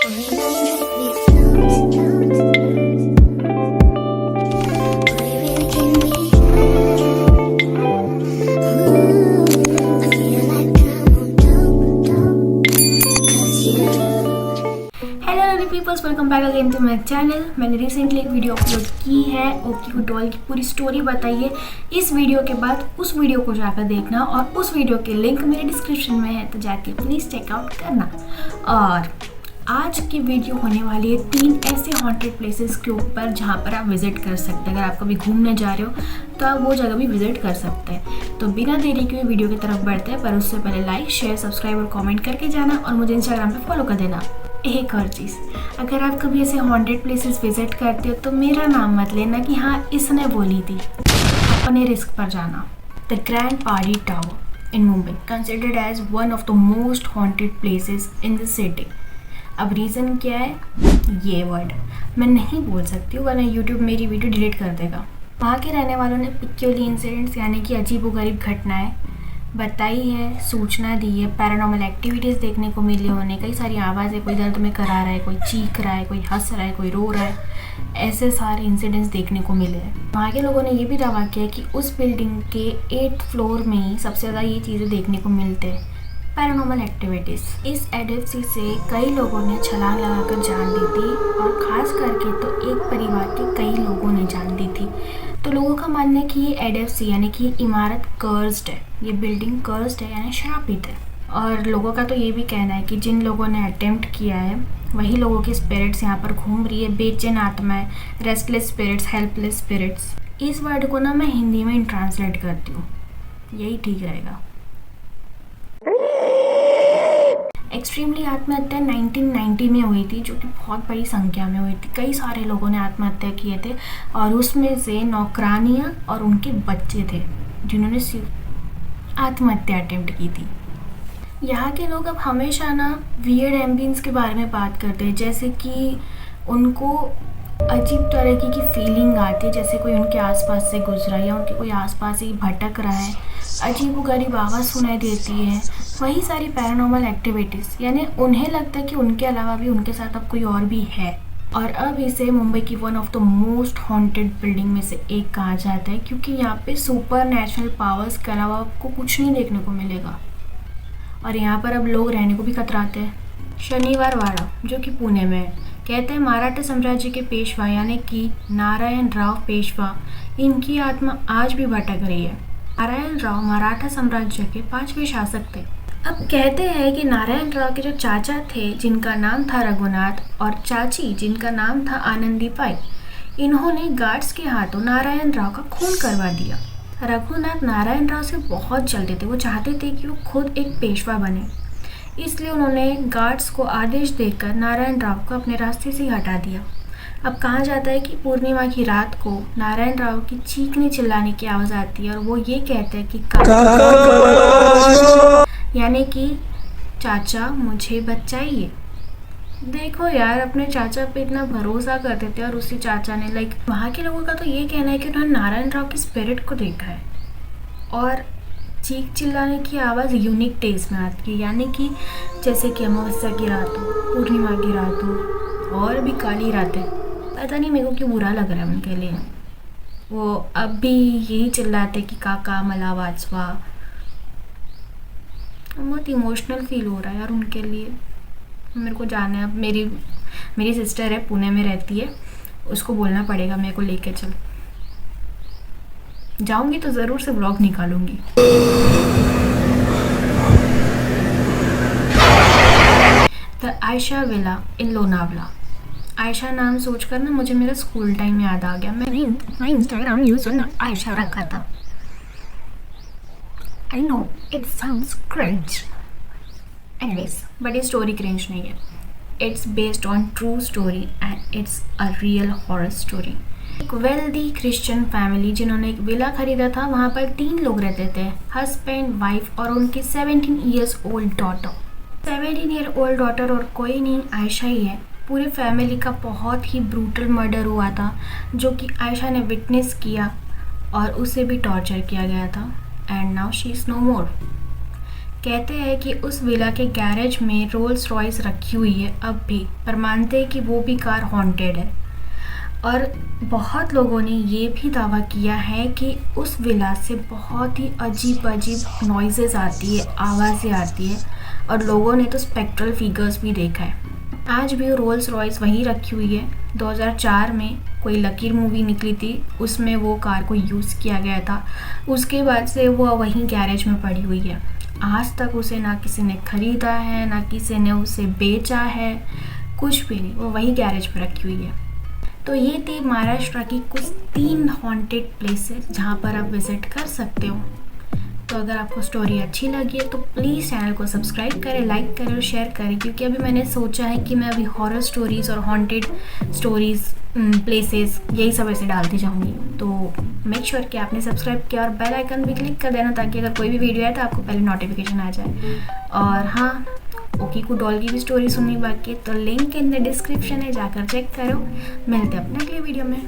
Peoples, welcome back again to my channel. मैंने recently एक video upload की है ओकी को डॉल की पूरी स्टोरी बताई है। इस वीडियो के बाद उस वीडियो को जाकर देखना और उस वीडियो के लिंक मेरे डिस्क्रिप्शन में है, तो जाके प्लीज़ चेकआउट करना। और आज की वीडियो होने वाली है 3 ऐसे हॉन्टेड प्लेसेस के ऊपर जहाँ पर आप विजिट कर सकते हैं। अगर आप कभी घूमने जा रहे हो तो आप वो जगह भी विजिट कर सकते हैं। तो बिना देरी के वीडियो की तरफ बढ़ते हैं, पर उससे पहले लाइक, शेयर, सब्सक्राइब और कमेंट करके जाना और मुझे इंस्टाग्राम पे फॉलो कर देना। एक और चीज़, अगर आप कभी ऐसे हॉन्टेड प्लेसेस विजिट करते हो तो मेरा नाम मत लेना कि हाँ इसने बोली थी, अपने रिस्क पर जाना। The grand party tower in Mumbai considered as one of the most haunted places in the city. अब रीज़न क्या है, ये वर्ड मैं नहीं बोल सकती हूँ वरना यूट्यूब मेरी वीडियो डिलीट कर देगा। वहाँ के रहने वालों ने पिक्यूलियर इंसिडेंट्स यानी कि अजीबोगरीब घटनाएं बताई है, सूचना दी है, पैरानॉर्मल एक्टिविटीज़ देखने को मिली उन्हें, कई सारी आवाज़ें, कोई दर्द में करा रहा है, कोई चीख रहा है, कोई हंस रहा है, कोई रो रहा है, ऐसे सारे इंसिडेंट्स देखने को मिले हैं। वहाँ के लोगों ने ये भी दावा किया कि उस बिल्डिंग के 8th फ्लोर में ही सबसे ज़्यादा ये चीज़ें देखने को मिलते हैं, पैरानॉर्मल एक्टिविटीज़। इस एडएफसी से कई लोगों ने छलांग लगाकर जान दी थी और ख़ास करके तो एक परिवार के कई लोगों ने जान दी थी। तो लोगों का मानना है कि ये एडएफसी यानी कि इमारत कर्स्ड है, ये बिल्डिंग कर्स्ड है यानी श्रापित है। और लोगों का तो ये भी कहना है कि जिन लोगों ने अटेम्प्ट किया है वही लोगों की स्पिरिट्स यहाँ पर घूम रही है, बेचैन आत्माएं, रेस्टलेस स्पिरिट्स, हेल्पलेस स्पिरिट्स। इस वर्ड को ना मैं हिंदी में ट्रांसलेट करती हूँ, यही ठीक रहेगा। एक्सट्रीमली आत्महत्या 1990 में हुई थी, जो कि बहुत बड़ी संख्या में हुई थी। कई सारे लोगों ने आत्महत्या किए थे और उसमें से नौकरानियाँ और उनके बच्चे थे जिन्होंने आत्महत्या अटेम्प्ट की थी। यहाँ के लोग अब हमेशा ना वियर्ड एम्बियंस के बारे में बात करते हैं, जैसे कि उनको अजीब तरह की फीलिंग आती है, जैसे कोई उनके आसपास से गुजरा या उनके कोई आसपास ही भटक रहा है, अजीबोगरीब आवाज़ सुनाई देती है, वही सारी पैरानॉर्मल एक्टिविटीज़। यानी उन्हें लगता है कि उनके अलावा भी उनके साथ अब कोई और भी है। और अब इसे मुंबई की one of the most haunted building में से एक कहा जाता है, क्योंकि यहाँ पे सुपर नेचुरल पावर्स के अलावा आपको कुछ नहीं देखने को मिलेगा और यहाँ पर अब लोग रहने को भी कतराते हैं। शनिवार वाड़ा, जो कि पुणे में है, कहते हैं मराठा साम्राज्य के पेशवा यानी कि नारायण राव पेशवा, इनकी आत्मा आज भी भटक रही है। नारायण राव मराठा साम्राज्य के 5वें शासक थे। अब कहते हैं कि नारायण राव के जो चाचा थे जिनका नाम था रघुनाथ और चाची जिनका नाम था आनंदीबाई, इन्होंने गार्ड्स के हाथों नारायण राव का खून करवा दिया। रघुनाथ नारायण राव से बहुत जलते थे, वो चाहते थे कि वो खुद एक पेशवा बने, इसलिए उन्होंने गार्ड्स को आदेश देकर नारायण राव को अपने रास्ते से हटा दिया। अब कहा जाता है कि पूर्णिमा की रात को नारायण राव की चीखने चिल्लाने की आवाज़ आती है और वो ये कहते हैं कि यानी कि चाचा मुझे बचाइए। देखो यार, अपने चाचा पे इतना भरोसा करते थे और उसी चाचा ने वहाँ के लोगों का तो ये कहना है कि उन्होंने नारायण राव की स्पिरिट को देखा है और चीख चिल्लाने की आवाज़ यूनिक टेस्ट में आती है, यानी कि जैसे कि अमावस्या की रात हो, पूर्णिमा की रात हो और भी काली रातें। पता नहीं मेरे को क्यों बुरा लग रहा है उनके लिए। वो अब भी यही चिल्लाते कि काका मला वाचवा। बहुत इमोशनल फील हो रहा है यार उनके लिए। मेरे को जाना है। अब मेरी सिस्टर है, पुणे में रहती है, उसको बोलना पड़ेगा मेरे को लेके चल। जाऊंगी तो ज़रूर से व्लॉग निकालूंगी। द आयशा विला इन लोनावला। आयशा नाम सोचकर ना मुझे मेरा स्कूल टाइम याद आ गया। मैं इंस्टाग्राम यूज़र ना आयशा रखा था। I know it sounds cringe. Anyways, but ये स्टोरी क्रिंज नहीं है। It's based on true story and it's a real horror story. एक वेल्दी क्रिश्चियन फैमिली जिन्होंने एक विला खरीदा था, वहाँ पर 3 लोग रहते थे, हस्बैंड, वाइफ और उनकी 17 years old daughter. 17 year old daughter और कोई नहीं, आयशा ही है। पूरे फैमिली का बहुत ही ब्रूटल मर्डर हुआ था, जो कि आयशा ने विटनेस किया और उसे भी टॉर्चर किया गया था। And now she is no more. कहते हैं कि उस विला के गैरेज में रोल्स रॉयस रखी हुई है अब भी, पर मानते हैं कि वो भी कार हॉन्टेड है। और बहुत लोगों ने ये भी दावा किया है कि उस विला से बहुत ही अजीब अजीब नॉइजेस आती है, आवाज़ें आती है, और लोगों ने तो स्पेक्ट्रल फिगर्स भी देखा है। आज भी रोल्स रॉयस वहीं रखी हुई है। 2004 में कोई लकीर मूवी निकली थी, उसमें वो कार को यूज़ किया गया था। उसके बाद से वो वहीं गैरेज में पड़ी हुई है। आज तक उसे ना किसी ने ख़रीदा है, ना किसी ने उसे बेचा है, कुछ भी नहीं, वो वहीं गैरेज में रखी हुई है। तो ये थी महाराष्ट्र की कुछ 3 हॉन्टेड प्लेसेस जहाँ पर आप विज़िट कर सकते हो। तो अगर आपको स्टोरी अच्छी लगी है तो प्लीज़ चैनल को सब्सक्राइब करें, लाइक करें और शेयर करें, क्योंकि अभी मैंने सोचा है कि मैं अभी हॉरर स्टोरीज़ और हॉन्टेड स्टोरीज़, प्लेसेस, यही सब ऐसे डालती जाऊँगी। तो मेक श्योर कि आपने सब्सक्राइब किया और बेल आइकन भी क्लिक कर देना, ताकि अगर कोई भी वीडियो आए तो आपको पहले नोटिफिकेशन आ जाए। और हाँ, ओकीकू डॉल की भी स्टोरी सुननी बाकी है, तो लिंक इन द डिस्क्रिप्शन है, जाकर चेक करो। मिलते हैं अपने अगले वीडियो में।